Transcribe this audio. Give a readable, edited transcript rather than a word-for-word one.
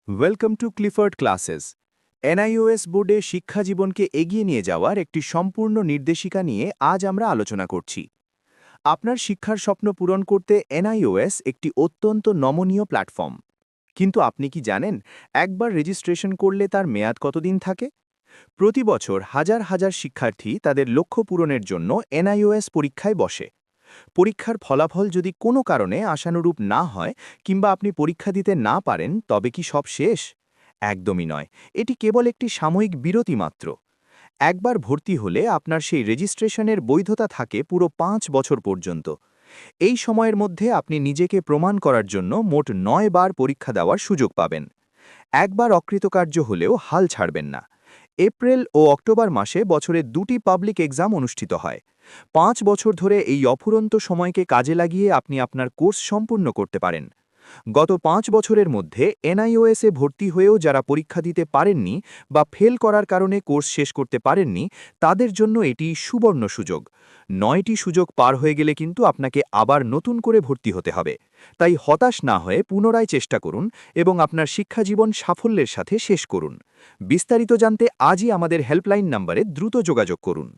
Welcome to Clifford classes. NIOS বোর্ডে শিক্ষা জীবনকে এগিয়ে নিয়ে যাওয়ার একটি সম্পূর্ণ নির্দেশিকা নিয়ে আজ আমরা আলোচনা করছি। আপনার শিক্ষার স্বপ্ন পূরণ করতে এনআইওএস একটি অত্যন্ত নমনীয় প্ল্যাটফর্ম। কিন্তু আপনি কি জানেন, একবার রেজিস্ট্রেশন করলে তার মেয়াদ কতদিন থাকে? প্রতি বছর হাজার হাজার শিক্ষার্থী তাদের লক্ষ্য পূরণের জন্য এনআইওএস পরীক্ষায় বসে। পরীক্ষার ফলাফল যদি কোনো কারণে আশানুরূপ না হয় কিংবা আপনি পরীক্ষা দিতে না পারেন, তবে কি সব শেষ? একদমই নয়। এটি কেবল একটি সাময়িক বিরতি মাত্র। একবার ভর্তি হলে আপনার সেই রেজিস্ট্রেশনের বৈধতা থাকে পুরো 5 বছর পর্যন্ত। এই সময়ের মধ্যে আপনি নিজেকে প্রমাণ করার জন্য মোট 9 বার পরীক্ষা দেওয়ার সুযোগ পাবেন। একবার অকৃতকার্য হলেও হাল ছাড়বেন না। এপ্রিল ও অক্টোবর মাসে বছরে 2টি পাবলিক এক্সাম অনুষ্ঠিত হয়। 5 বছর ধরে এই অফুরন্ত সময়কে কাজে লাগিয়ে আপনি আপনার কোর্স সম্পূর্ণ করতে পারেন। গত 5 বছরের মধ্যে এনআইওএসে ভর্তি হয়েও যারা পরীক্ষা দিতে পারেননি বা ফেল করার কারণে কোর্স শেষ করতে পারেননি, তাদের জন্য এটি সুবর্ণ সুযোগ। 9টি সুযোগ পার হয়ে গেলে কিন্তু আপনাকে আবার নতুন করে ভর্তি হতে হবে। তাই হতাশ না হয়ে পুনরায় চেষ্টা করুন এবং আপনার শিক্ষাজীবন সাফল্যের সাথে শেষ করুন। বিস্তারিত জানতে আজই আমাদের হেল্পলাইন নম্বরে দ্রুত যোগাযোগ করুন।